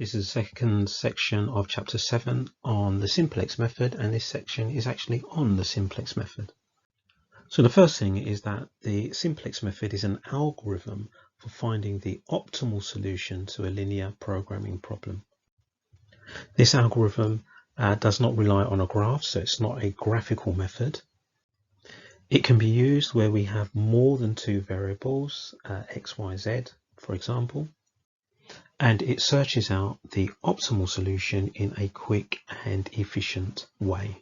This is the second section of chapter 7 on the simplex method, and this section is actually on the simplex method. So the first thing is that the simplex method is an algorithm for finding the optimal solution to a linear programming problem. This algorithm does not rely on a graph, so it's not a graphical method. It can be used where we have more than two variables, x, y, z, for example. And it searches out the optimal solution in a quick and efficient way.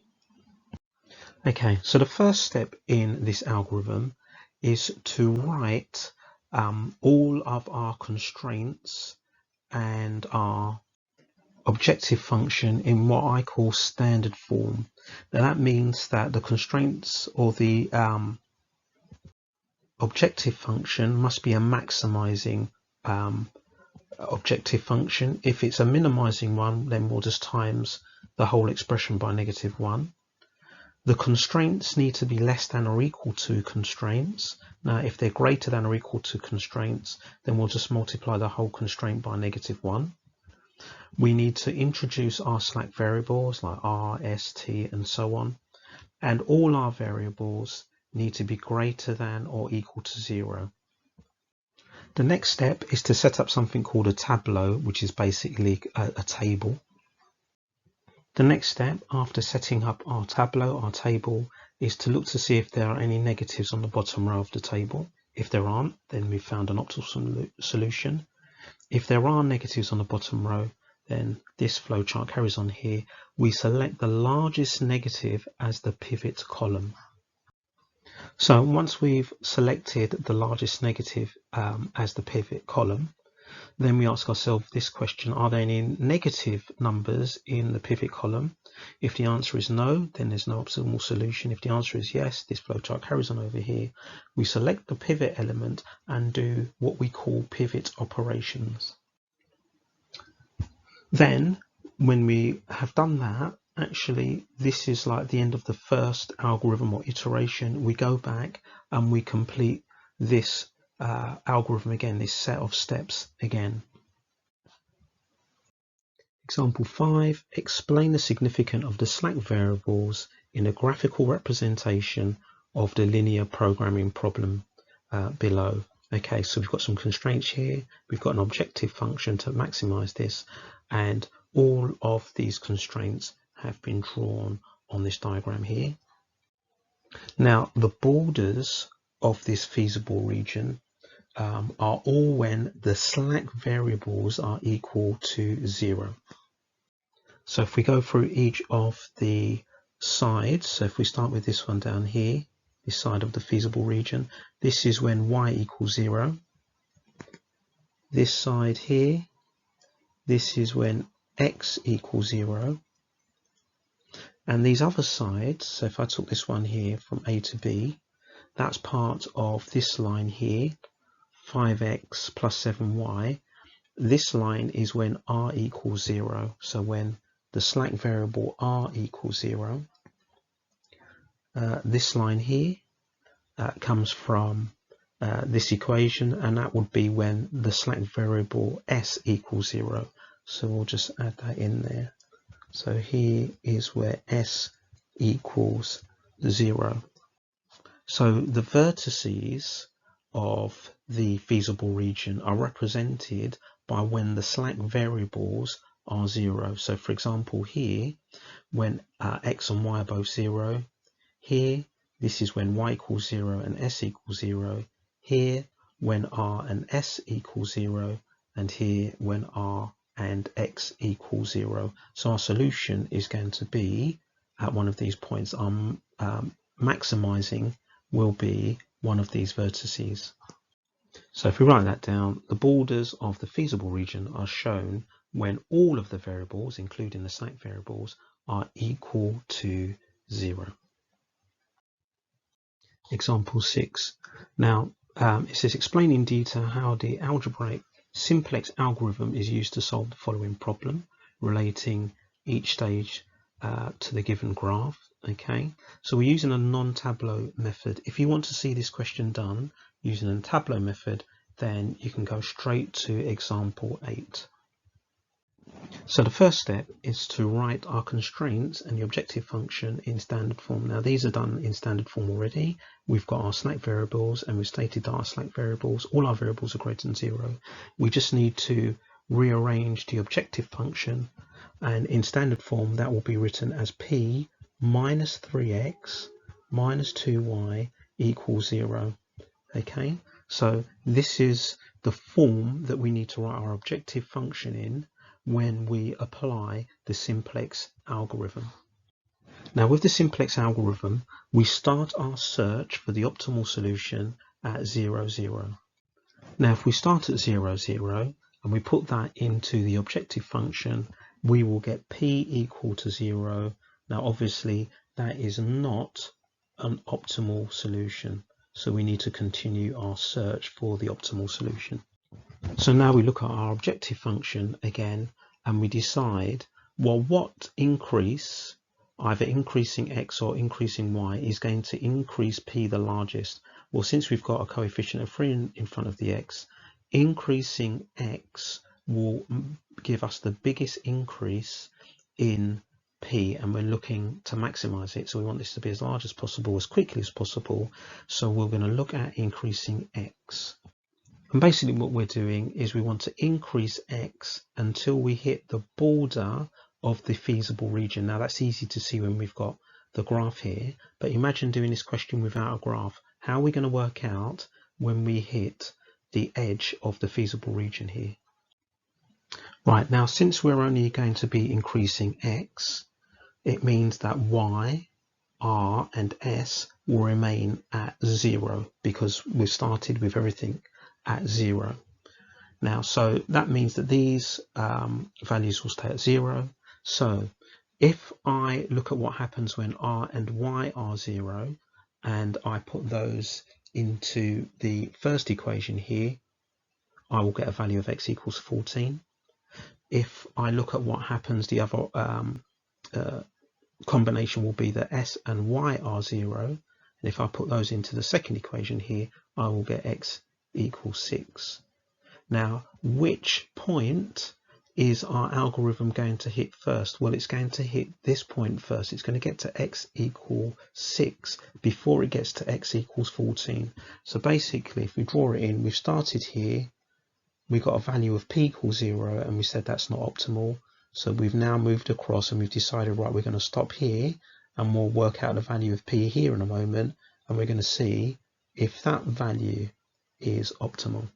Okay, so the first step in this algorithm is to write all of our constraints and our objective function in what I call standard form. Now that means that the constraints or the objective function must be a maximizing objective function. If it's a minimizing one, then we'll just times the whole expression by -1. The constraints need to be less than or equal to constraints. Now if they're greater than or equal to constraints, then we'll just multiply the whole constraint by -1. We need to introduce our slack variables like r, s, t, and so on, and all our variables need to be greater than or equal to 0. The next step is to set up something called a tableau, which is basically a table. The next step after setting up our tableau, our table, is to look to see if there are any negatives on the bottom row of the table. If there aren't, then we've found an optimal solution. If there are negatives on the bottom row, then this flowchart carries on here. We select the largest negative as the pivot column. So once we've selected the largest negative as the pivot column, then we ask ourselves this question: are there any negative numbers in the pivot column? If the answer is no, then there's no optimal solution. If the answer is yes, this flowchart carries on over here. We select the pivot element and do what we call pivot operations. Then when we have done that, actually this is like the end of the first algorithm or iteration. We go back and we complete this algorithm again, this set of steps again. Example 5, explain the significance of the slack variables in a graphical representation of the linear programming problem below. Okay, so we've got some constraints here, we've got an objective function to maximize this, and all of these constraints have been drawn on this diagram here. Now the borders of this feasible region are all when the slack variables are equal to 0. So if we go through each of the sides, so if we start with this one down here, this side of the feasible region, this is when y equals 0. This side here, this is when x equals 0. And these other sides, so if I took this one here from A to B, that's part of this line here, 5x plus 7y. This line is when r equals 0, so when the slack variable r equals 0. This line here comes from this equation, and that would be when the slack variable s equals 0. So we'll just add that in there. So here is where s equals 0. So the vertices of the feasible region are represented by when the slack variables are 0. So for example here, when x and y are both 0, here this is when y equals 0 and s equals 0, here when r and s equals 0, and here when r and x equals 0. So our solution is going to be at one of these points. Maximizing will be one of these vertices. So if we write that down, the borders of the feasible region are shown when all of the variables, including the slack variables, are equal to 0. Example 6. Now it says explain in detail how the algebraic simplex algorithm is used to solve the following problem, relating each stage to the given graph. Okay, so we're using a non-tableau method. If you want to see this question done using a tableau method, then you can go straight to example 8. So the first step is to write our constraints and the objective function in standard form. Now these are done in standard form already. We've got our slack variables and we've stated that our slack variables, all our variables are greater than 0. We just need to rearrange the objective function, and in standard form that will be written as p minus 3x minus 2y equals 0. Okay, so this is the form that we need to write our objective function in when we apply the simplex algorithm. Now with the simplex algorithm, we start our search for the optimal solution at 0, 0. Now if we start at 0, 0 and we put that into the objective function, we will get p equal to 0. Now obviously that is not an optimal solution, so we need to continue our search for the optimal solution. So now we look at our objective function again and we decide, well, what increase, either increasing x or increasing y, is going to increase p the largest? Well, since we've got a coefficient of 3 in front of the x, increasing x will give us the biggest increase in p, and we're looking to maximize it, so we want this to be as large as possible, as quickly as possible. So we're going to look at increasing x. And basically what we're doing is we want to increase x until we hit the border of the feasible region. Now that's easy to see when we've got the graph here, but imagine doing this question without a graph. How are we going to work out when we hit the edge of the feasible region here? Right, now since we're only going to be increasing x, it means that y, r and s will remain at 0 because we've started with everything at 0. Now, so that means that these values will stay at 0. So if I look at what happens when r and y are 0 and I put those into the first equation here, I will get a value of x equals 14. If I look at what happens, the other combination will be that s and y are 0. And if I put those into the second equation here, I will get x equals 6. Now, which point is our algorithm going to hit first? Well, it's going to hit this point first. It's going to get to x equals 6 before it gets to x equals 14. So basically, if we draw it in, we've started here, we got a value of p equals 0, and we said that's not optimal. So we've now moved across and we've decided, right, we're going to stop here and we'll work out the value of p here in a moment, and we're going to see if that value is optimal.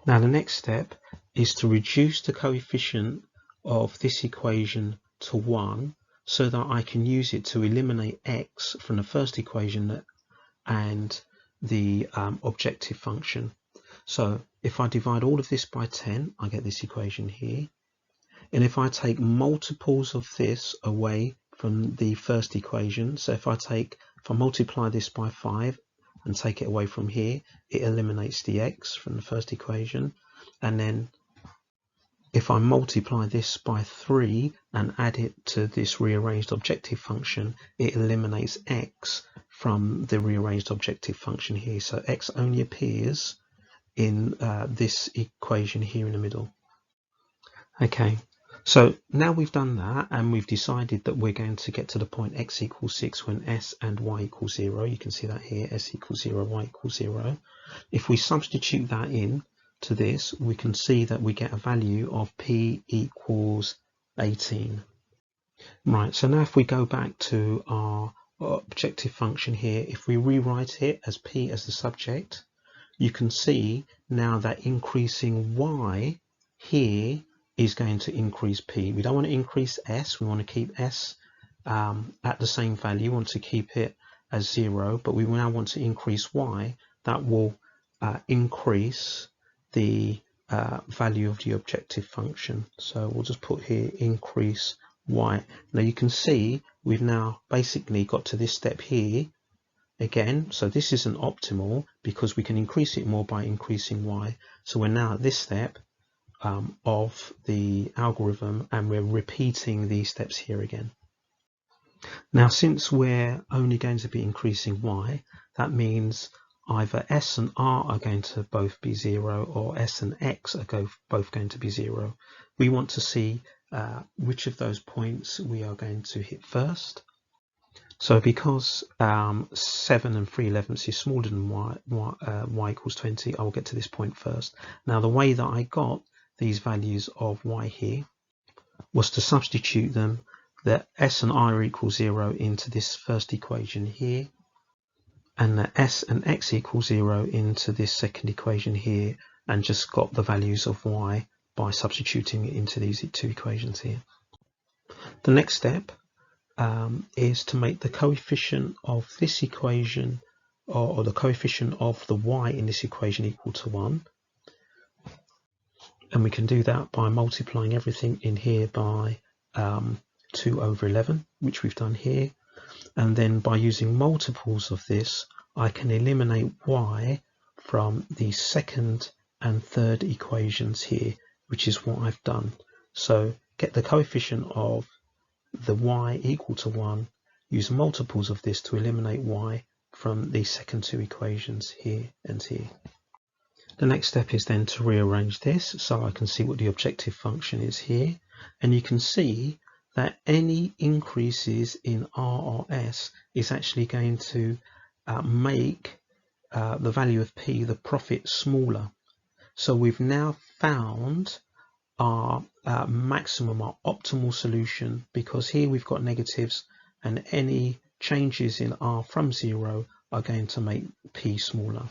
Now the next step is to reduce the coefficient of this equation to 1 so that I can use it to eliminate x from the first equation and the objective function. So if I divide all of this by 10, I get this equation here. And if I take multiples of this away from the first equation, so if I multiply this by 5 and take it away from here, it eliminates the x from the first equation. And then if I multiply this by 3 and add it to this rearranged objective function, it eliminates x from the rearranged objective function here. So x only appears in this equation here in the middle. Okay, so now we've done that and we've decided that we're going to get to the point x equals 6 when s and y equals 0. You can see that here, s equals 0, y equals 0. If we substitute that in to this, we can see that we get a value of p equals 18. Right, so now if we go back to our objective function here, if we rewrite it as p as the subject, you can see now that increasing y here is going to increase p. We don't want to increase s, we want to keep s at the same value, we want to keep it as 0, but we now want to increase y. That will increase the value of the objective function. So we'll just put here increase y. Now you can see we've now basically got to this step here again. So this isn't optimal because we can increase it more by increasing y. So we're now at this step of the algorithm and we're repeating these steps here again. Now since we're only going to be increasing y, that means either s and r are going to both be 0 or s and x are both going to be 0. We want to see which of those points we are going to hit first. So because 7 and 3/11 is smaller than y equals 20, I will get to this point first. Now the way that I got these values of y here was to substitute them, that s and I are equal 0 into this first equation here, and that s and x equals 0 into this second equation here, and just got the values of y by substituting it into these two equations here. The next step is to make the coefficient of this equation, or the coefficient of the y in this equation, equal to 1. And we can do that by multiplying everything in here by 2/11, which we've done here. And then by using multiples of this, I can eliminate y from the second and third equations here, which is what I've done. So get the coefficient of the y equal to 1, use multiples of this to eliminate y from the second two equations here and here. The next step is then to rearrange this so I can see what the objective function is here, and you can see that any increases in r or s is actually going to make the value of p, the profit, smaller. So we've now found our maximum, our optimal solution, because here we've got negatives and any changes in r from 0 are going to make p smaller.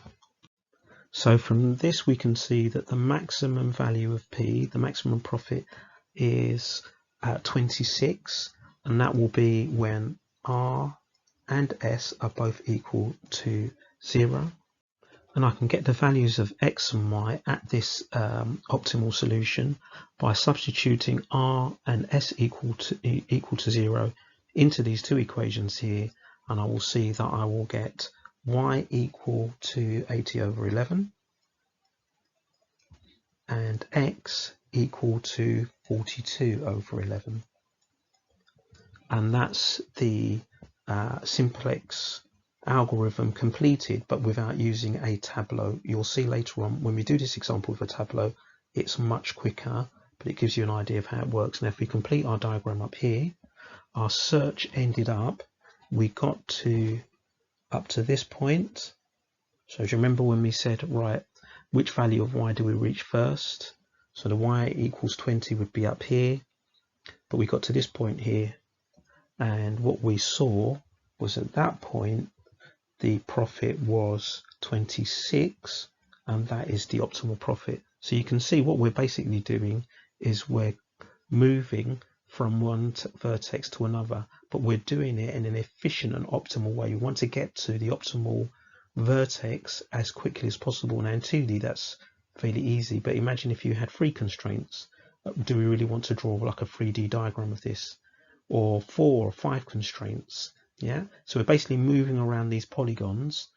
So from this we can see that the maximum value of p, the maximum profit, is 26, and that will be when r and s are both equal to 0. And I can get the values of x and y at this optimal solution by substituting r and s equal to 0 into these two equations here, and I will see that I will get y equal to 80/11 and x equal to 42/11. And that's the simplex algorithm completed, but without using a tableau. You'll see later on when we do this example with a tableau, it's much quicker, but it gives you an idea of how it works. Now if we complete our diagram up here, our search ended up, we got to up to this point. So do you remember when we said, right, which value of y do we reach first? So the y equals 20 would be up here, but we got to this point here, and what we saw was at that point the profit was 26, and that is the optimal profit. So you can see what we're basically doing is we're moving from one vertex to another, but we're doing it in an efficient and optimal way. We want to get to the optimal vertex as quickly as possible. Now in 2D that's fairly easy, but imagine if you had 3 constraints. Do we really want to draw like a 3D diagram of this, or 4 or 5 constraints? Yeah, so we're basically moving around these polygons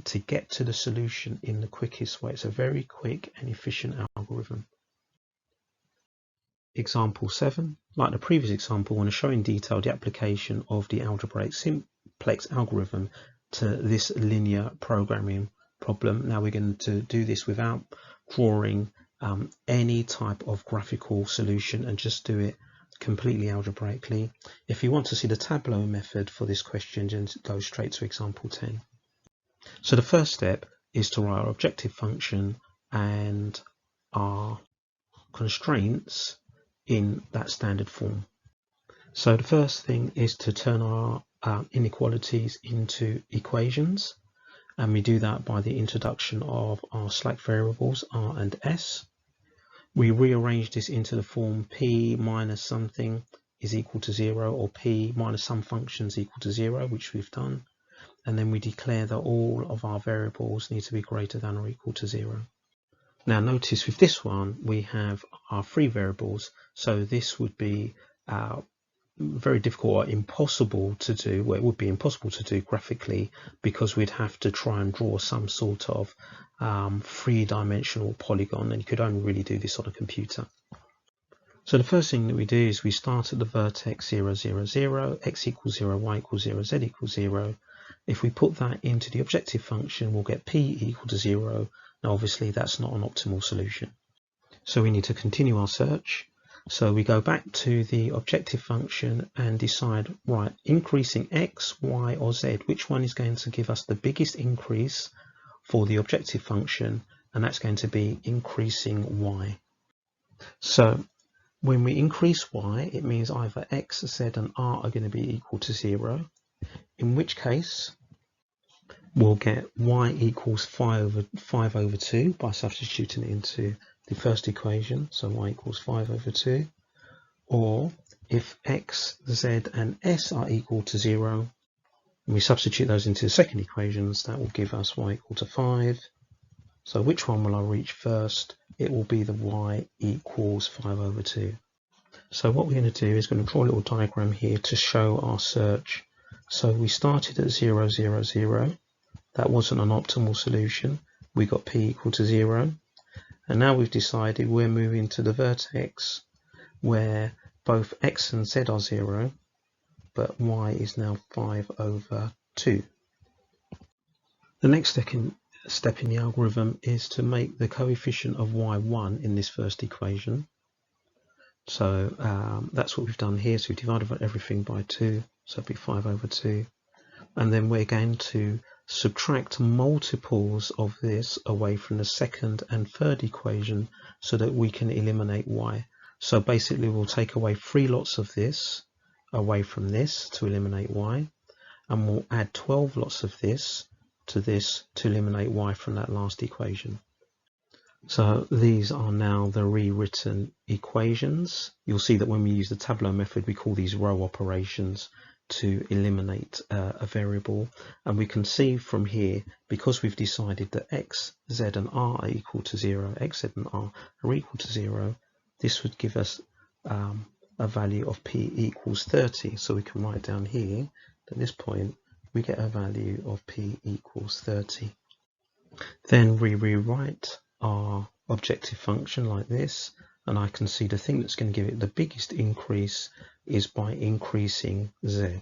to get to the solution in the quickest way. It's a very quick and efficient algorithm. Example 7, like the previous example, I want to show in detail the application of the algebraic simplex algorithm to this linear programming problem. Now we're going to do this without drawing any type of graphical solution, and just do it completely algebraically. If you want to see the tableau method for this question, just go straight to example 10. So the first step is to write our objective function and our constraints in that standard form. So the first thing is to turn our inequalities into equations, and we do that by the introduction of our slack variables r and s. We rearrange this into the form p minus something is equal to 0, or p minus some functions equal to 0, which we've done, and then we declare that all of our variables need to be greater than or equal to 0. Now notice with this one we have our 3 variables, so this would be very difficult or impossible to do. Well, it would be impossible to do graphically, because we'd have to try and draw some sort of 3-dimensional polygon, and you could only really do this on a computer. So the first thing that we do is we start at the vertex 0, 0, 0, x equals 0, y equals 0, z equals 0. If we put that into the objective function, we'll get p equal to 0. Now obviously that's not an optimal solution, so we need to continue our search. So we go back to the objective function and decide, right, increasing x, y or z, which one is going to give us the biggest increase for the objective function, and that's going to be increasing y. So when we increase y, it means either x, z and r are going to be equal to 0, in which case we'll get y equals 5 over 2 by substituting it into the first equation, so y equals 5 over 2. Or if x, z and s are equal to 0, and we substitute those into the second equations, that will give us y equal to 5. So which one will I reach first? It will be the y equals 5 over 2. So what we're going to do is going to draw a little diagram here to show our search. So we started at 0, 0, 0. That wasn't an optimal solution. We got p equal to 0. And now we've decided we're moving to the vertex where both x and z are 0, but y is now 5 over 2. The next step in the algorithm is to make the coefficient of y 1 in this first equation. So that's what we've done here. So we've divided everything by 2, so it'll be 5 over 2. And then we're going to subtract multiples of this away from the second and third equation so that we can eliminate y. So basically we'll take away 3 lots of this away from this to eliminate y, and we'll add 12 lots of this to eliminate y from that last equation. So these are now the rewritten equations. You'll see that when we use the Tableau method, we call these row operations to eliminate a variable. And we can see from here, because we've decided that x, z and r are equal to 0, x, z and r are equal to 0, this would give us a value of p equals 30. So we can write down here, at this point, we get a value of p equals 30. Then we rewrite our objective function like this, and I can see the thing that's going to give it the biggest increase is by increasing z.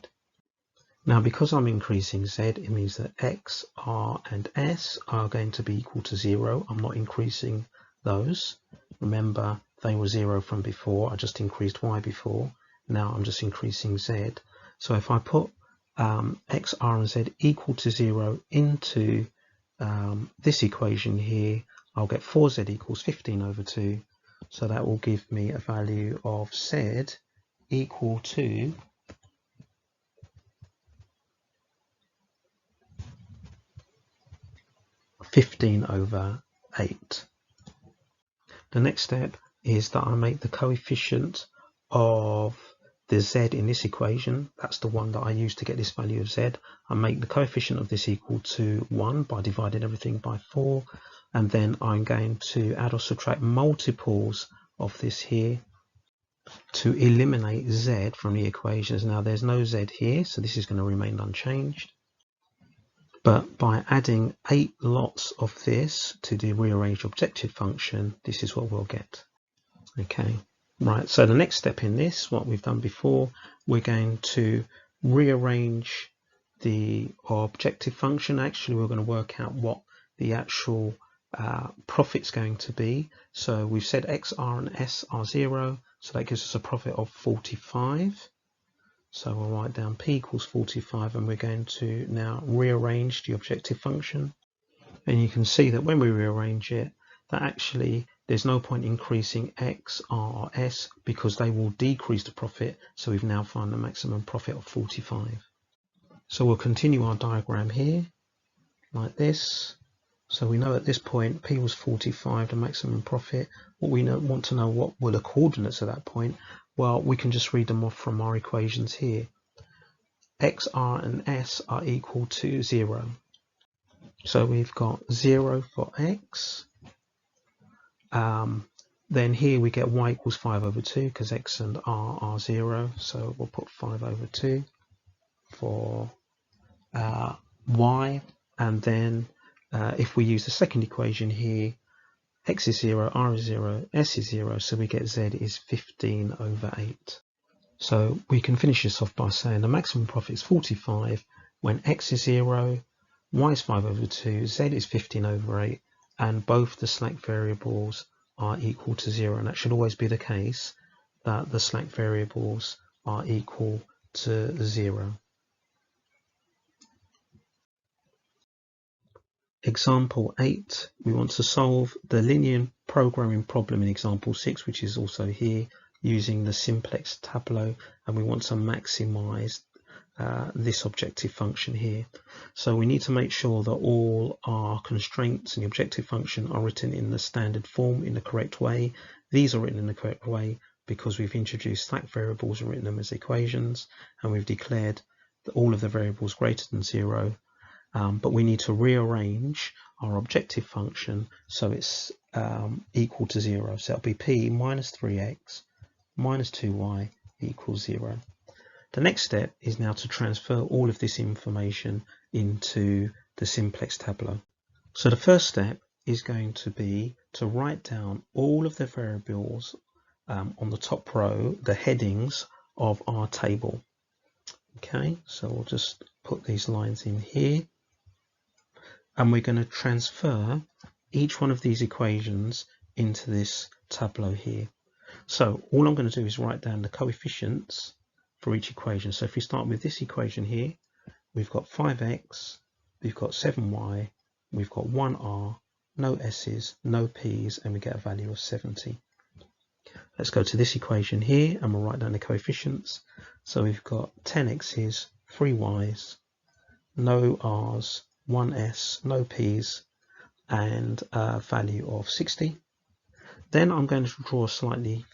Now because I'm increasing z, it means that x, r and s are going to be equal to 0. I'm not increasing those. Remember, they were 0 from before. I just increased y before. Now I'm just increasing z. So if I put x, r and z equal to 0 into this equation here, I'll get 4z equals 15 over 2. So that will give me a value of z equal to 15 over 8. The next step is that I make the coefficient of the z in this equation, that's the one that I use to get this value of z. I make the coefficient of this equal to 1 by dividing everything by 4, and then I'm going to add or subtract multiples of this here to eliminate z from the equations. Now there's no z here, so this is going to remain unchanged. But by adding 8 lots of this to the rearranged objective function, this is what we'll get. Okay, right, so the next step in this, what we've done before, we're going to rearrange the objective function. Actually, we're going to work out what the actual profit's going to be. So we've said x, r and s are 0, so that gives us a profit of 45. So we'll write down p equals 45, and we're going to now rearrange the objective function. And you can see that when we rearrange it, that actually there's no point increasing x, r or s because they will decrease the profit. So we've now found the maximum profit of 45. So we'll continue our diagram here like this. So we know at this point p was 45, the maximum profit. What we want to know, what were the coordinates at that point? Well, we can just read them off from our equations here. X, R and S are equal to 0. So we've got 0 for X. Then here we get Y equals 5 over 2 because X and R are 0. So we'll put 5 over 2 for Y. And then if we use the second equation here, x is 0, r is 0, s is 0, so we get z is 15 over 8. So we can finish this off by saying the maximum profit is 45 when x is 0, y is 5 over 2, z is 15 over 8, and both the slack variables are equal to 0. And that should always be the case, that the slack variables are equal to 0. Example 8, we want to solve the linear programming problem in example 6, which is also here, using the simplex tableau, and we want to maximize this objective function here. So we need to make sure that all our constraints and the objective function are written in the standard form in the correct way. These are written in the correct way because we've introduced slack variables and written them as equations, and we've declared that all of the variables greater than 0. But we need to rearrange our objective function so it's equal to 0. So it'll be p minus 3x minus 2y equals 0. The next step is now to transfer all of this information into the simplex tableau. So the first step is going to be to write down all of the variables on the top row, the headings of our table. Okay, so we'll just put these lines in here. And we're going to transfer each one of these equations into this tableau here. So all I'm going to do is write down the coefficients for each equation. So if we start with this equation here, we've got 5x, we've got 7y, we've got 1r, no s's, no p's, and we get a value of 70. Let's go to this equation here and we'll write down the coefficients. So we've got 10x's, 3y's, no r's, 1s, no p's, and a value of 60. Then I'm going to draw a slightly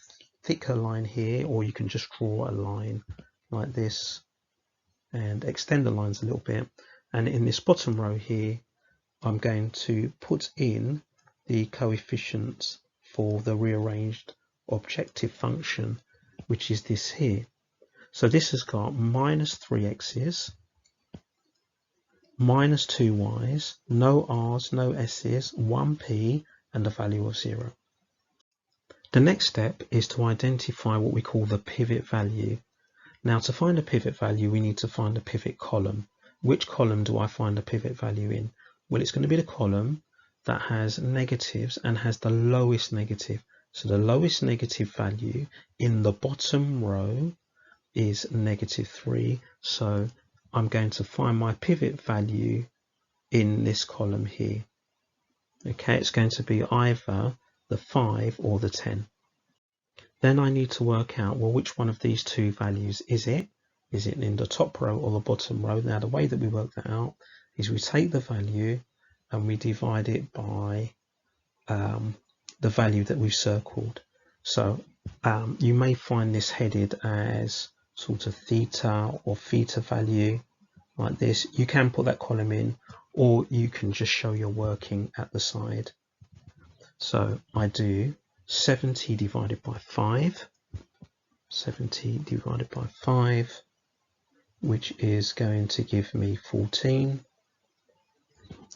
thicker line here, or you can just draw a line like this and extend the lines a little bit. And in this bottom row here, I'm going to put in the coefficients for the rearranged objective function, which is this here. So this has got minus 3x's, minus 2y's, no r's, no s's, 1p, and a value of 0. The next step is to identify what we call the pivot value. Now, to find a pivot value, we need to find a pivot column. Which column do I find a pivot value in? Well, it's going to be the column that has negatives and has the lowest negative. So the lowest negative value in the bottom row is -3. So I'm going to find my pivot value in this column here. Okay, it's going to be either the 5 or the 10. Then I need to work out, well, which one of these two values is it? Is it in the top row or the bottom row? Now, the way that we work that out is we take the value and we divide it by the value that we've circled. So you may find this headed as sort of theta or theta value like this. You can put that column in, or you can just show your working at the side. So I do 70 divided by 5, 70 divided by 5, which is going to give me 14.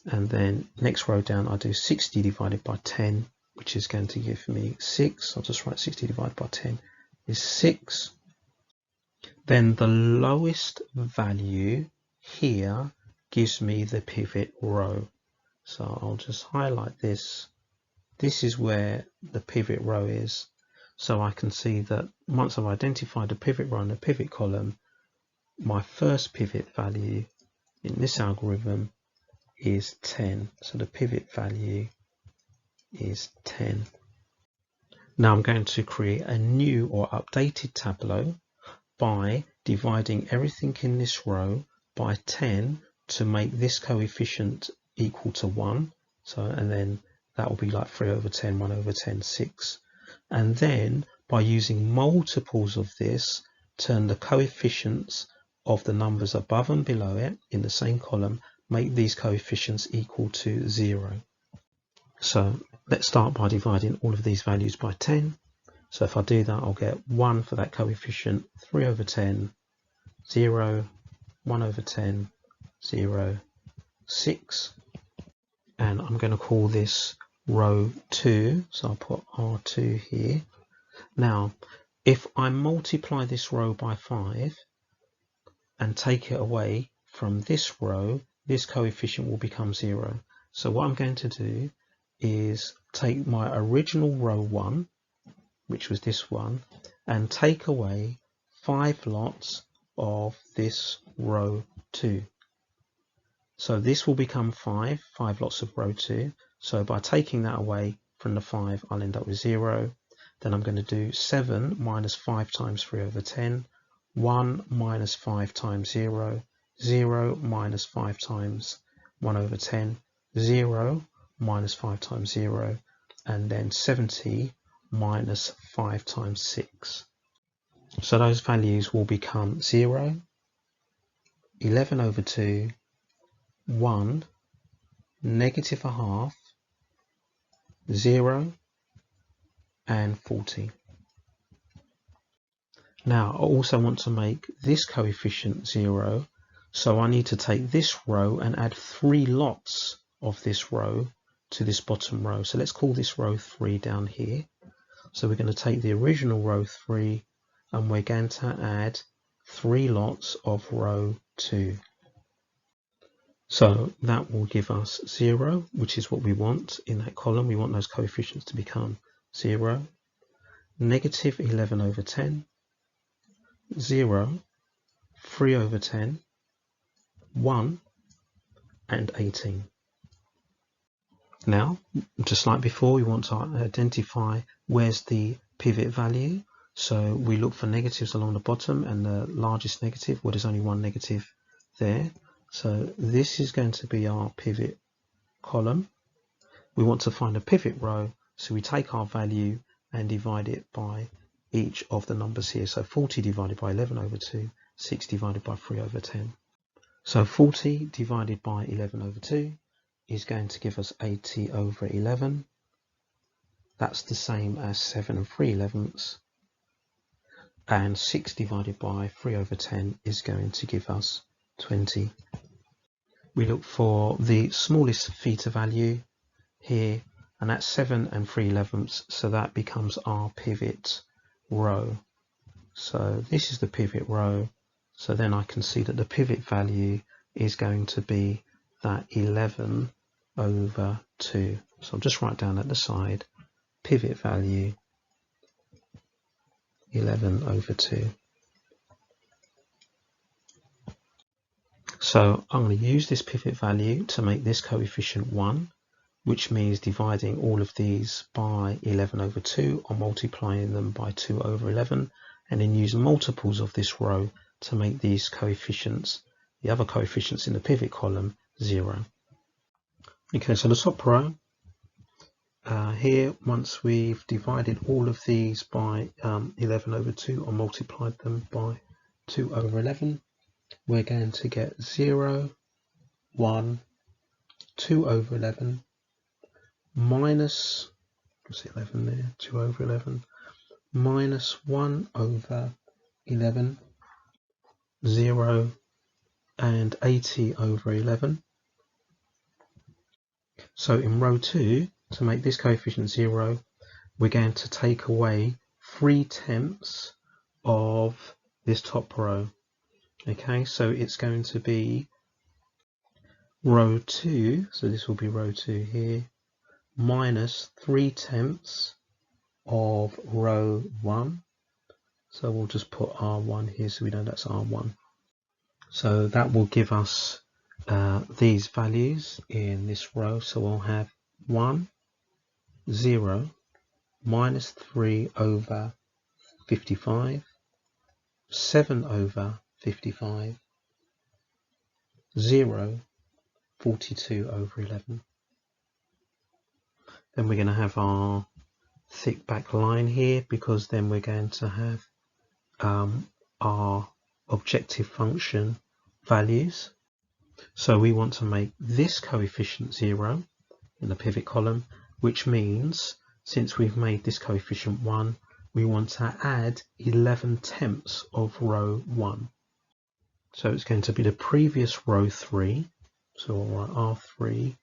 And then next row down, I do 60 divided by 10, which is going to give me 6. I'll just write 60 divided by 10 is 6. Then the lowest value here gives me the pivot row. So I'll just highlight this. This is where the pivot row is. So I can see that once I've identified the pivot row and the pivot column, my first pivot value in this algorithm is 10. So the pivot value is 10. Now I'm going to create a new or updated tableau by dividing everything in this row by 10 to make this coefficient equal to 1. So, and then that will be like 3 over 10, 1 over 10, 6. And then by using multiples of this, turn the coefficients of the numbers above and below it in the same column, make these coefficients equal to 0. So let's start by dividing all of these values by 10. So if I do that, I'll get 1 for that coefficient, 3 over 10, 0, 1 over 10, 0, 6. And I'm going to call this row 2. So I'll put R2 here. Now, if I multiply this row by 5 and take it away from this row, this coefficient will become 0. So what I'm going to do is take my original row 1 which was this one, and take away 5 lots of this row 2. So this will become 5 lots of row 2. So by taking that away from the 5, I'll end up with 0. Then I'm going to do 7 minus 5 times 3 over 10, 1 minus 5 times 0, 0 minus 5 times 1 over 10, 0 minus 5 times 0, and then 70 minus 5 times 6. So those values will become 0, 11 over 2, 1, negative a half, 0, and 40. Now I also want to make this coefficient 0, so I need to take this row and add 3 lots of this row to this bottom row. So let's call this row 3 down here. So we're going to take the original row 3 and we're going to add 3 lots of row 2. So that will give us 0, which is what we want in that column. We want those coefficients to become 0, negative 11 over 10, 0, 3 over 10, 1, and 18. Now, just like before, we want to identify where's the pivot value. So we look for negatives along the bottom, and the largest negative, well, there's only one negative there. So this is going to be our pivot column. We want to find a pivot row, so we take our value and divide it by each of the numbers here. So 40 divided by 11 over 2, 6 divided by 3 over 10. So 40 divided by 11 over 2 is going to give us 80 over 11. That's the same as 7 and 3/11. And 6 divided by 3 over 10 is going to give us 20. We look for the smallest theta value here, and that's 7 and 3/11. So that becomes our pivot row. So this is the pivot row. So then I can see that the pivot value is going to be that 11 over 2. So I'll just write down at the side, pivot value 11 over 2. So I'm going to use this pivot value to make this coefficient 1, which means dividing all of these by 11 over 2 or multiplying them by 2 over 11, and then use multiples of this row to make these coefficients, the other coefficients in the pivot column, 0. Okay, so the top row, here, once we've divided all of these by 11 over 2 or multiplied them by 2 over 11, we're going to get 0, 1, 2 over 11, minus, what's 11 there, 2 over 11, minus 1 over 11, 0, and 80 over 11. So in row 2, to make this coefficient 0, we're going to take away 3/10 of this top row. Okay, so it's going to be row 2, so this will be row 2 here, minus 3/10 of row 1. So we'll just put R1 here so we know that's R1. So that will give us these values in this row. So we'll have 1, 0, minus 3 over 55, 7 over 55, 0, 42 over 11. Then we're going to have our thick back line here, because then we're going to have our objective function values. So we want to make this coefficient 0 in the pivot column, which means since we've made this coefficient 1, we want to add 11/10 of row 1. So it's going to be the previous row 3, so we'll write R3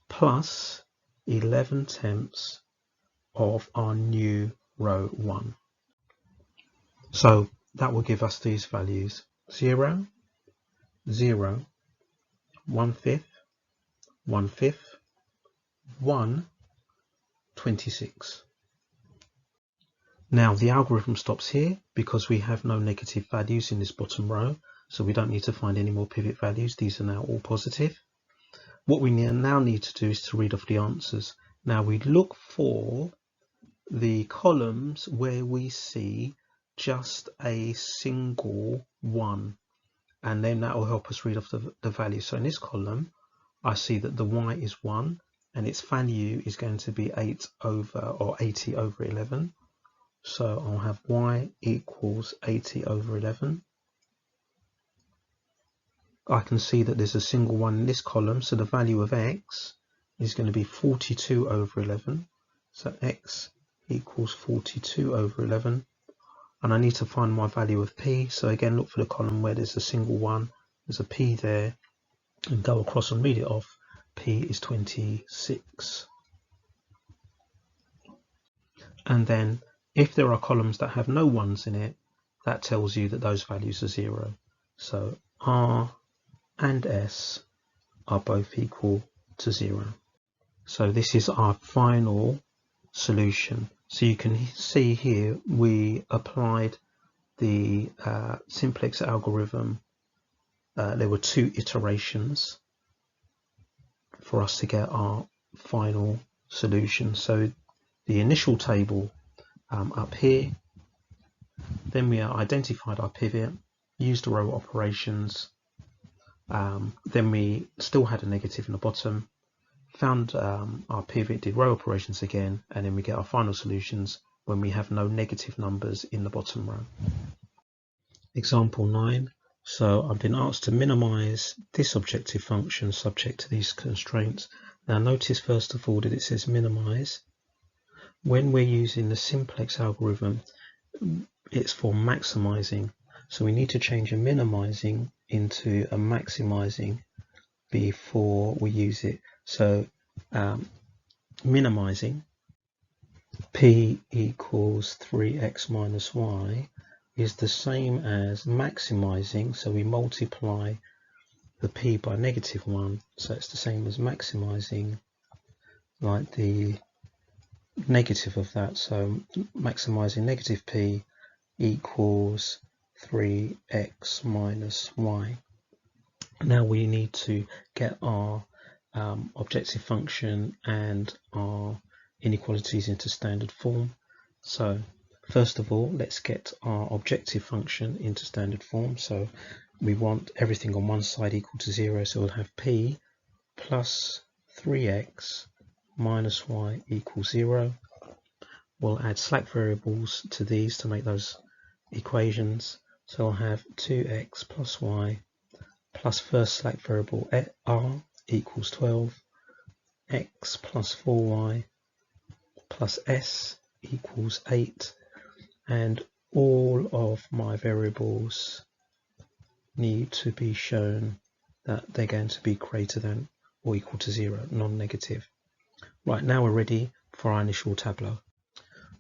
plus 11/10 of our new row 1. So that will give us these values: 0, 0, 1/5, 1/5, 1, 26. Now the algorithm stops here because we have no negative values in this bottom row, so we don't need to find any more pivot values. These are now all positive. What we now need to do is to read off the answers. Now we look for the columns where we see just a single 1, and then that will help us read off the value. So in this column I see that the y is 1 and its value is going to be 80 over 11. So I'll have y equals 80 over 11. I can see that there's a single 1 in this column, so the value of x is going to be 42 over 11. So x equals 42 over 11. And I need to find my value of p, so again look for the column where there's a single 1, there's a p there, and go across and read it off. P is 26. And then if there are columns that have no 1s in it, that tells you that those values are 0. So R and S are both equal to 0. So this is our final solution. So you can see here we applied the simplex algorithm. There were 2 iterations for us to get our final solution. So the initial table up here, then we identified our pivot, used the row operations, then we still had a negative in the bottom, found our pivot, did row operations again, and then we get our final solutions when we have no negative numbers in the bottom row. Example 9. So I've been asked to minimize this objective function subject to these constraints. Now notice first of all that it says minimize. When we're using the simplex algorithm, it's for maximizing. So we need to change a minimizing into a maximizing before we use it. So minimizing p equals 3x minus y is the same as maximizing, so we multiply the p by -1, so it's the same as maximizing, like the negative of that, so maximizing negative p equals 3x minus y. Now we need to get our objective function and our inequalities into standard form. So first of all, let's get our objective function into standard form. So we want everything on one side equal to 0, so we'll have p plus 3x minus y equals 0. We'll add slack variables to these to make those equations. So I'll have 2x plus y plus first slack variable r equals 12, x plus 4y plus s equals 8, and all of my variables need to be shown that they're going to be greater than or equal to 0, non-negative. Right, now we're ready for our initial tableau.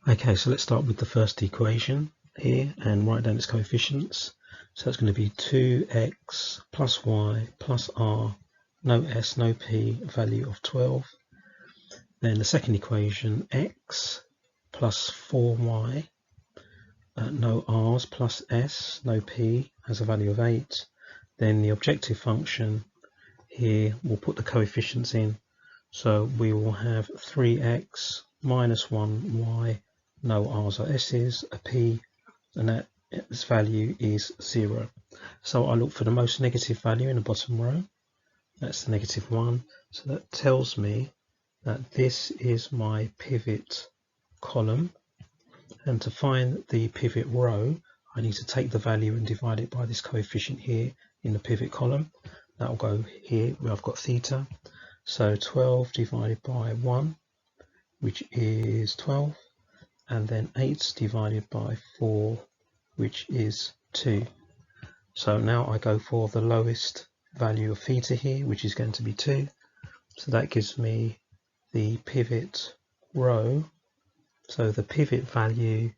Okay, so let's start with the first equation here and write down its coefficients. So it's going to be 2x plus y plus r, no s, no p, value of 12. Then the second equation, x plus 4y, no r's, plus s, no p, has a value of 8. Then the objective function here, we'll put the coefficients in. So we will have 3x minus 1y, no r's or s's, a p, and that its value is 0. So I look for the most negative value in the bottom row. That's the -1. So that tells me that this is my pivot column. And to find the pivot row, I need to take the value and divide it by this coefficient here in the pivot column. That will go here where I've got theta. So 12 divided by 1, which is 12, and then 8 divided by 4, which is 2. So now I go for the lowest value of theta here, which is going to be 2. So that gives me the pivot row. So the pivot value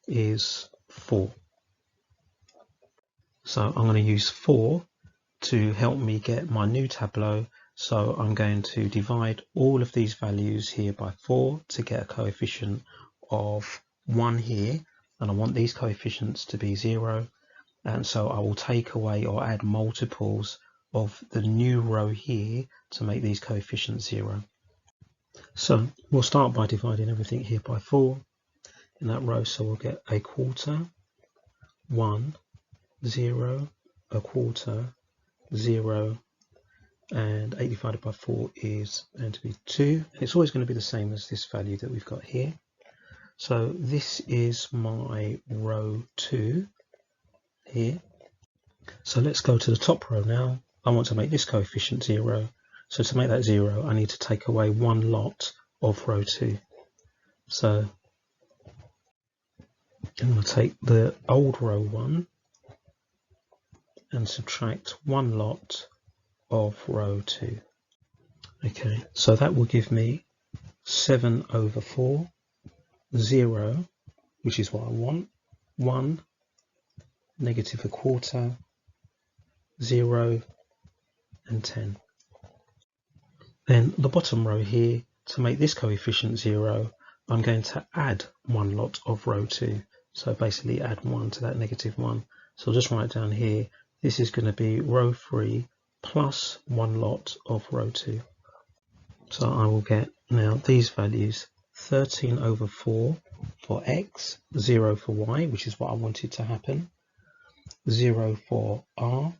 is 4. So I'm going to use 4 to help me get my new tableau. So I'm going to divide all of these values here by 4 to get a coefficient of 1 here, and I want these coefficients to be 0, and so I will take away or add multiples of the new row here to make these coefficients 0. So we'll start by dividing everything here by 4 in that row, so we'll get a quarter, 1, 0, a quarter, 0, and 8 divided by 4 is going to be 2. It's always going to be the same as this value that we've got here. So this is my row 2 here. So let's go to the top row now. I want to make this coefficient 0. So to make that 0, I need to take away one lot of row 2. So I'm going to take the old row 1 and subtract one lot of row 2. Okay, so that will give me 7 over 4, 0, which is what I want, 1, negative a quarter, 0, and 10. Then the bottom row here, to make this coefficient 0, I'm going to add one lot of row 2. So basically add 1 to that negative 1. So I'll just write down here, this is going to be row 3 plus one lot of row 2. So I will get now these values, 13 over 4 for x, 0 for y, which is what I wanted to happen, 0 for r,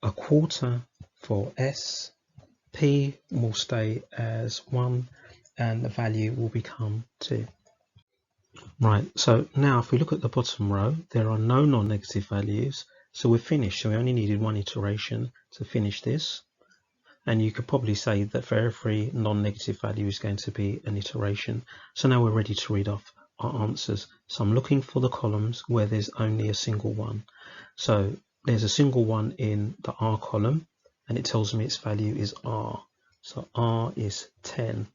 a quarter for s, p will stay as 1, and the value will become 2. Right, so now if we look at the bottom row, there are no non-negative values, so we're finished. So we only needed one iteration to finish this. And you could probably say that for every non-negative value is going to be an iteration. So now we're ready to read off our answers. So I'm looking for the columns where there's only a single one. So there's a single one in the R column, and it tells me its value is R. So R is 10.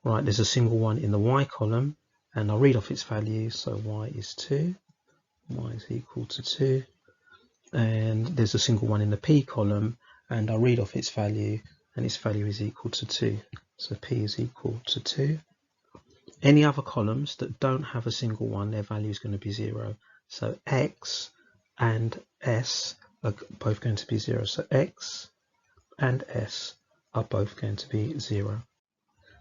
Right, there's a single one in the Y column, and I'll read off its value. So Y is 2, Y is equal to 2. And there's a single one in the P column, and I'll read off its value, and its value is equal to 2. So P is equal to 2. Any other columns that don't have a single one, their value is going to be 0. So X and S are both going to be 0. So X and S are both going to be 0.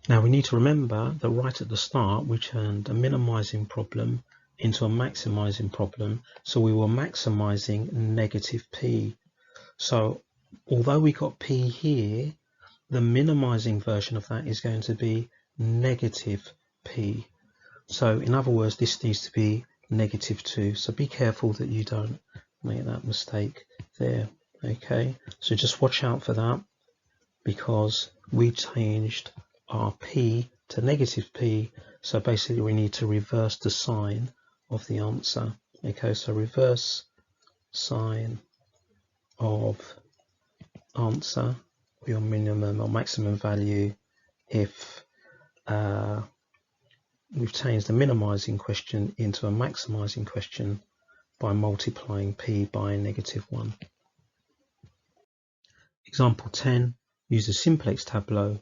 Now we need to remember that right at the start we turned a minimizing problem into a maximizing problem. So we were maximizing negative P. So although we got P here, the minimizing version of that is going to be negative P. So in other words, this needs to be negative 2. So be careful that you don't make that mistake there. Okay, so just watch out for that, because we changed our P to negative P. So basically we need to reverse the sign of the answer. Okay, so reverse sign of answer, your minimum or maximum value, if we've changed the minimizing question into a maximizing question by multiplying P by negative 1. Example 10, use the simplex tableau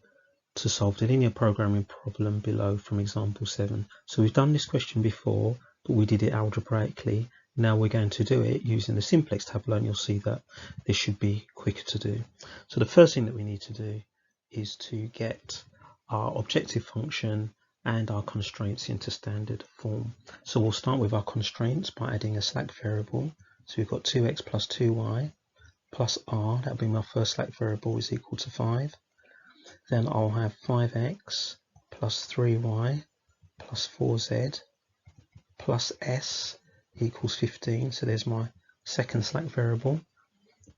to solve the linear programming problem below from example 7. So we've done this question before, but we did it algebraically. Now we're going to do it using the simplex tableau, and you'll see that this should be quicker to do. So the first thing that we need to do is to get our objective function and our constraints into standard form. So we'll start with our constraints by adding a slack variable. So we've got 2x plus 2y plus r, that'll be my first slack variable, is equal to 5. Then I'll have 5x plus 3y plus 4z plus s equals 15. So there's my second slack variable.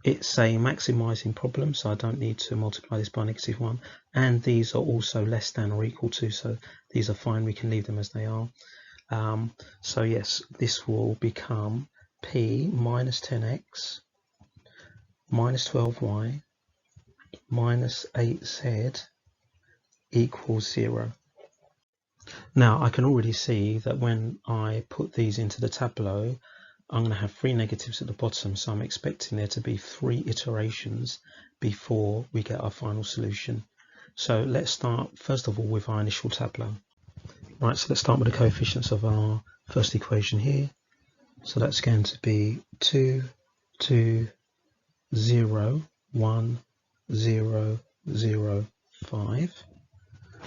It's a maximizing problem, so I don't need to multiply this by negative 1. And these are also less than or equal to, so these are fine. We can leave them as they are. So yes, this will become p minus 10x minus 12y minus 8z equals 0. Now I can already see that when I put these into the tableau, I'm going to have 3 negatives at the bottom, so I'm expecting there to be 3 iterations before we get our final solution. So let's start first of all with our initial tableau. Right, so let's start with the coefficients of our first equation here. So that's going to be 2, 2, 0, 1, 0, 0, 5.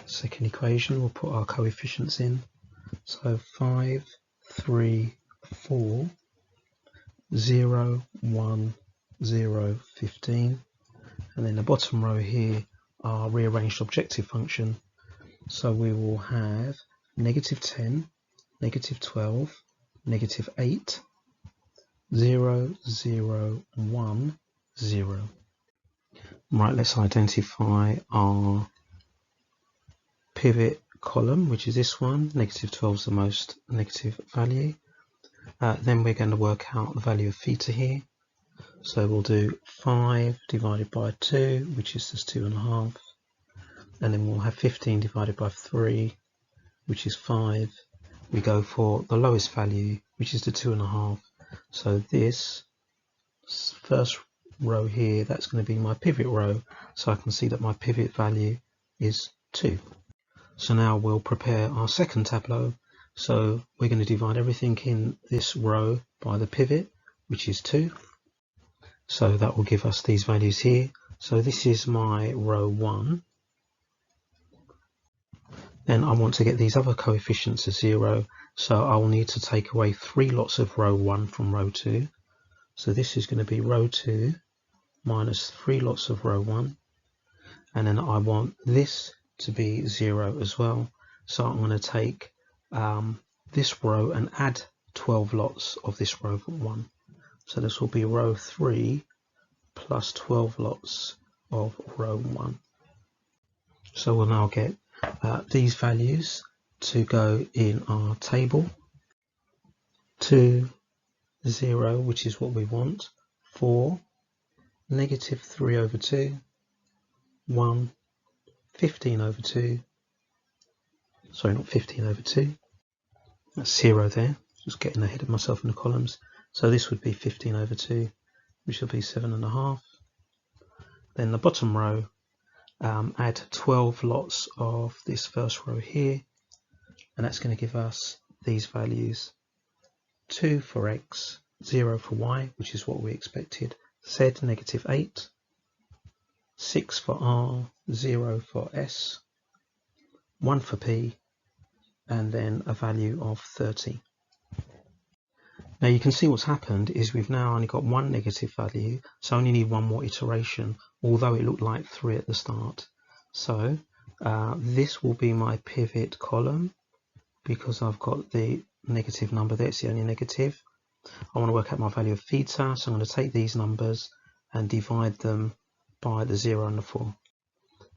Second equation, we'll put our coefficients in. So 5, 3, 4, 0, 1, 0, 15. And then the bottom row here, our rearranged objective function. So we will have negative 10, negative 12, negative 8, 0, 0, 1, 0. Right, let's identify our pivot column, which is this one. Negative 12 is the most negative value. Then we're going to work out the value of theta here. So we'll do 5 divided by 2, which is just 2.5. And then we'll have 15 divided by 3, which is 5. We go for the lowest value, which is the 2.5. So this first row here, that's going to be my pivot row. So I can see that my pivot value is 2. So now we'll prepare our second tableau. So we're going to divide everything in this row by the pivot, which is 2. So that will give us these values here. So this is my row 1. Then I want to get these other coefficients as 0. So I will need to take away 3 lots of row 1 from row 2. So this is going to be row 2 minus 3 lots of row 1. And then I want this to be 0 as well. So I'm going to take this row and add 12 lots of this row 1. So this will be row 3 plus 12 lots of row 1. So we'll now get these values to go in our table. 2, 0, which is what we want. 4, negative 3 over 2. 1, 15 over 2. Sorry, not 15 over 2. That's 0 there. Just getting ahead of myself in the columns. So this would be 15 over 2, which will be 7.5. Then the bottom row, add 12 lots of this first row here, and that's going to give us these values: 2 for x, 0 for y, which is what we expected, z negative 8, 6 for r, 0 for s, 1 for p, and then a value of 30. Now you can see what's happened is we've now only got one negative value, so I only need one more iteration, although it looked like 3 at the start. So this will be my pivot column because I've got the negative number there, it's the only negative. I want to work out my value of theta, so I'm going to take these numbers and divide them by the 0 and the 4.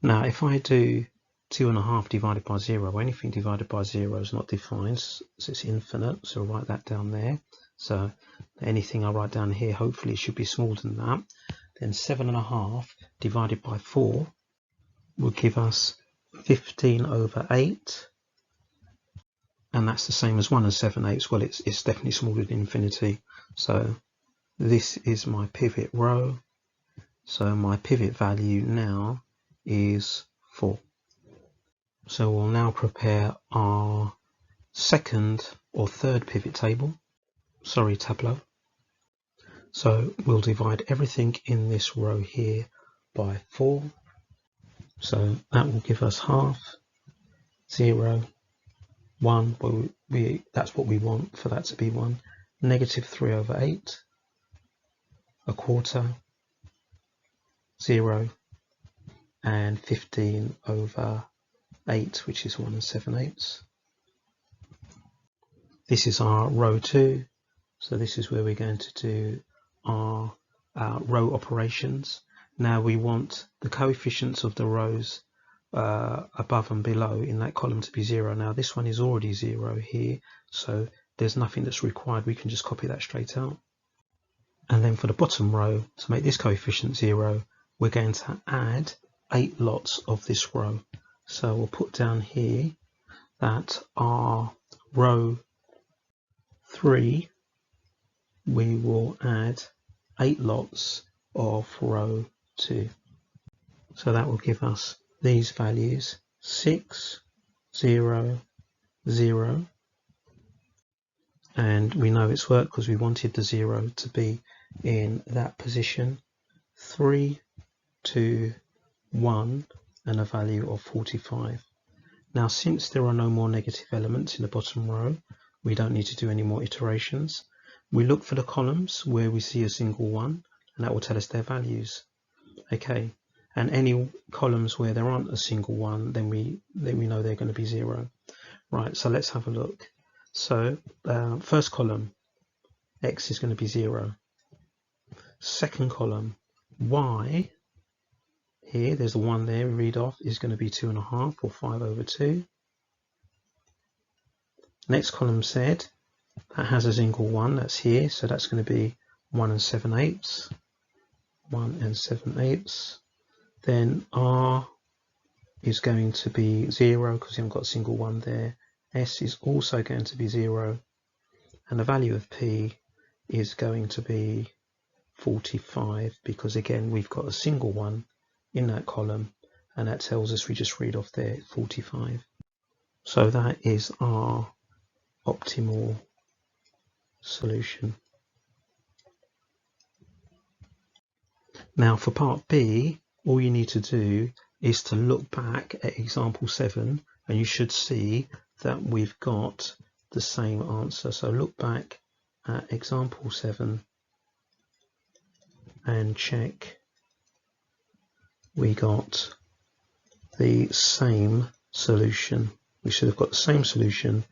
Now if I do 2.5 divided by 0, anything divided by 0 is not defined, so it's infinite, so I'll write that down there. So anything I write down here, hopefully it should be smaller than that. Then 7.5 divided by 4 will give us 15 over 8. And that's the same as 1 and 7/8. Well, it's definitely smaller than infinity. So this is my pivot row. So my pivot value now is 4. So we'll now prepare our second or third pivot tableau. So we'll divide everything in this row here by 4. So that will give us half, 0, 1, well, that's what we want for that to be 1, negative 3 over 8, a quarter, 0, and 15 over 8, which is 1 and 7/8. This is our row 2, so this is where we're going to do our row operations. Now we want the coefficients of the rows above and below in that column to be 0. Now this one is already 0 here, so there's nothing that's required, we can just copy that straight out. And then for the bottom row, to make this coefficient 0, we're going to add 8 lots of this row. So we'll put down here that our row 3, we will add 8 lots of row 2. So that will give us these values: 6, 0, 0. And we know it's worked because we wanted the 0 to be in that position. 3, 2, 1, and a value of 45. Now, since there are no more negative elements in the bottom row, we don't need to do any more iterations. We look for the columns where we see a single 1, and that will tell us their values. Okay, and any columns where there aren't a single 1, then we know they're going to be 0. Right, so let's have a look. So first column, x is going to be 0. Second column, y, here, there's the 1 there, we read off, is going to be 2.5 or 5/2. Next column, z, that has a single 1, that's here, so that's going to be 1 7/8. 1 7/8. Then r is going to be 0 because we haven't got a single 1 there. S is also going to be 0, and the value of P is going to be 45 because again we've got a single 1 in that column, and that tells us, we just read off there, 45. So that is our optimal solution. Now for part B, all you need to do is to look back at example 7, and you should see that we've got the same answer. So look back at example 7 and check we got the same solution. We should have got the same solution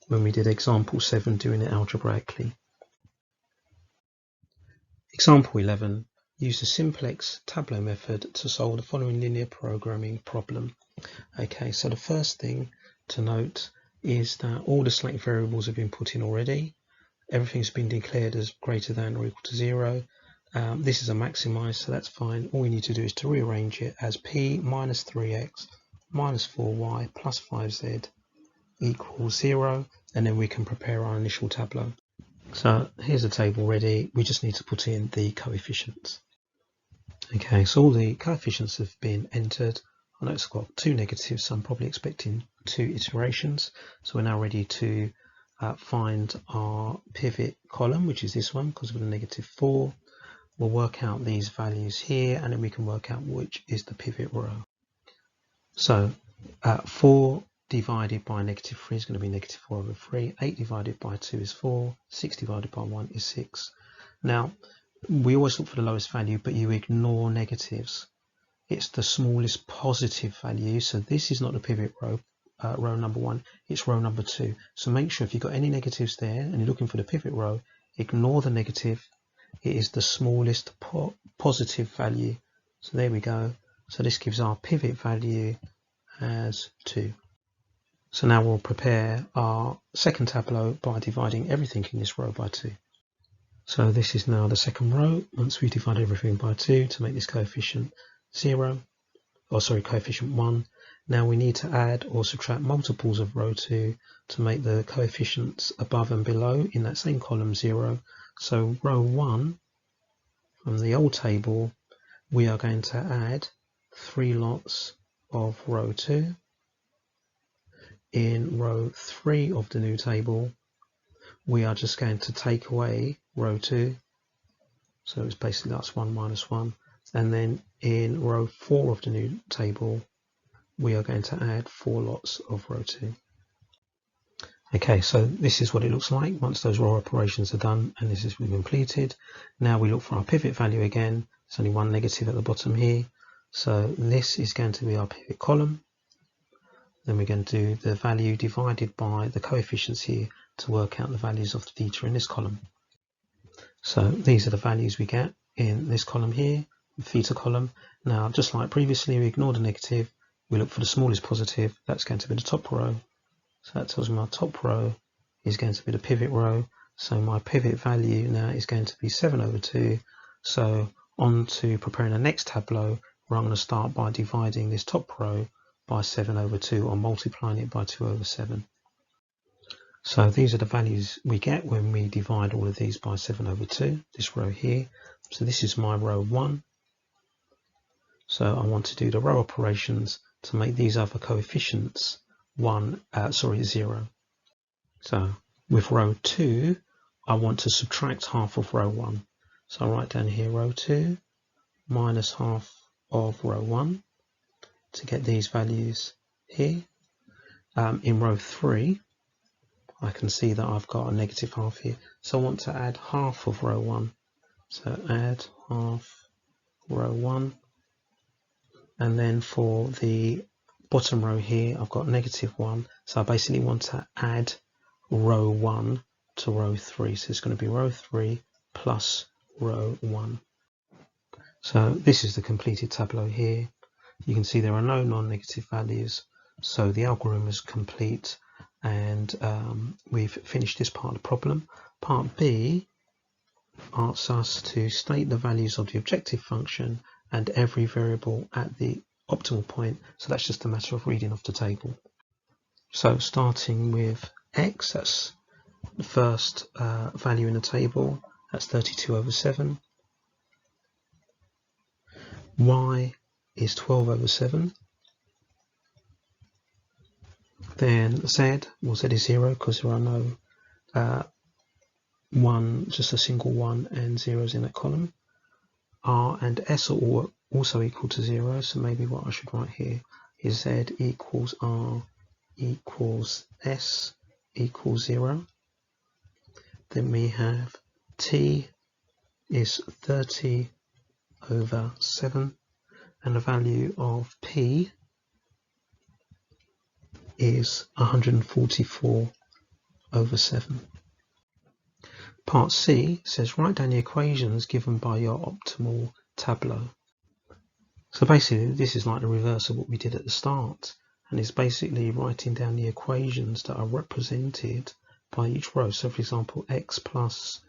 when we did example 7 doing it algebraically. Example 11. Use the simplex tableau method to solve the following linear programming problem. Okay, so the first thing to note is that all the select variables have been put in already. Everything's been declared as greater than or equal to 0. This is a maximize, so that's fine. All we need to do is to rearrange it as p minus 3x minus 4y plus 5z equals 0, and then we can prepare our initial tableau. So here's the table ready. We just need to put in the coefficients. Okay, so all the coefficients have been entered. I know it's got 2 negatives, so I'm probably expecting 2 iterations. So we're now ready to find our pivot column, which is this one, because of the -4. We'll work out these values here, and then we can work out which is the pivot row. So 4 divided by -3 is going to be -4/3. 8 divided by 2 is 4. 6 divided by 1 is 6. Now, we always look for the lowest value, but you ignore negatives. It's the smallest positive value. So this is not the pivot row, row number 1. It's row number 2. So make sure if you've got any negatives there and you're looking for the pivot row, ignore the negative. It is the smallest positive value. So there we go. So this gives our pivot value as 2. So now we'll prepare our second tableau by dividing everything in this row by 2. So this is now the second row. Once we divide everything by 2 to make this coefficient 0, or sorry, coefficient 1. Now we need to add or subtract multiples of row 2 to make the coefficients above and below in that same column 0. So row 1 from the old table, we are going to add 3 lots of row 2. In row 3 of the new table, we are just going to take away row 2. So it's basically that's 1 minus 1. And then in row 4 of the new table, we are going to add 4 lots of row 2. Okay, so this is what it looks like once those row operations are done and this has been completed. Now we look for our pivot value again. There's only one negative at the bottom here. So this is going to be our pivot column. Then we're going to do the value divided by the coefficients here to work out the values of the theta in this column. So these are the values we get in this column here, the theta column. Now, just like previously, we ignore the negative. We look for the smallest positive. That's going to be the top row. So that tells me my top row is going to be the pivot row. So my pivot value now is going to be 7/2. So on to preparing the next tableau, where I'm going to start by dividing this top row by 7/2 or multiplying it by 2/7. So these are the values we get when we divide all of these by 7/2, this row here. So this is my row 1. So I want to do the row operations to make these other coefficients 0. So with row 2, I want to subtract half of row 1. So I write down here row 2 minus half of row 1 to get these values here. In row 3, I can see that I've got a negative half here. So I want to add half of row 1. So add half row 1. And then for the bottom row here, I've got negative 1. So I basically want to add row 1 to row 3. So it's going to be row 3 plus row 1. So this is the completed tableau here. You can see there are no non-negative values. So the algorithm is complete, and we've finished this part of the problem. Part B asks us to state the values of the objective function and every variable at the optimal point. So that's just a matter of reading off the table. So starting with x, that's the first value in the table, that's 32/7. Y is 12/7. Then z, well, z is 0 because there are no just a single 1 and zeros in that column. R and S are also equal to 0, so maybe what I should write here is z equals R equals S equals 0. Then we have t is 30/7, and the value of p is 144/7. Part C says write down the equations given by your optimal tableau. So basically this is like the reverse of what we did at the start, and it's basically writing down the equations that are represented by each row. So for example, x plus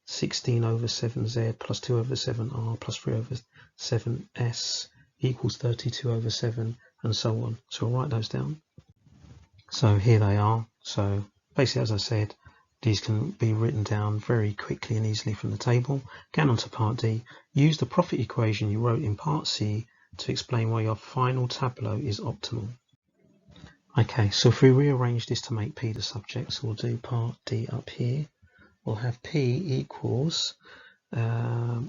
16/7z plus 2/7r plus 3/7s equals 32/7, and so on. So we'll write those down. So here they are. So basically, as I said, these can be written down very quickly and easily from the table. Going on to part D, use the profit equation you wrote in part C to explain why your final tableau is optimal. Okay, so if we rearrange this to make P the subject, so we'll do part D up here. We'll have P equals, so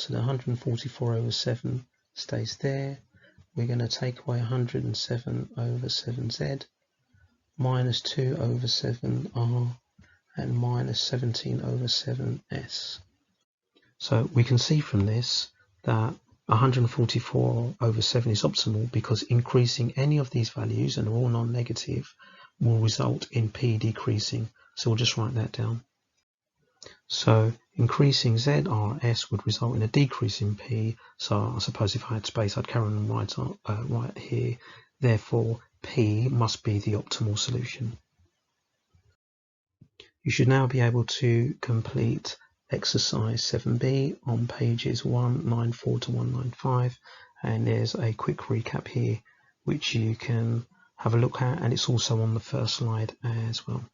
the 144/7 stays there. We're going to take away 107/7z, minus 2/7r, and minus 17/7s. So we can see from this that 144/7 is optimal because increasing any of these values, and they're all non-negative, will result in P decreasing. So we'll just write that down. So increasing Z, R, S would result in a decrease in P. So I suppose if I had space, I'd carry on right here. Therefore, P must be the optimal solution. You should now be able to complete exercise 7b on pages 194 to 195, and there's a quick recap here which you can have a look at, and it's also on the first slide as well.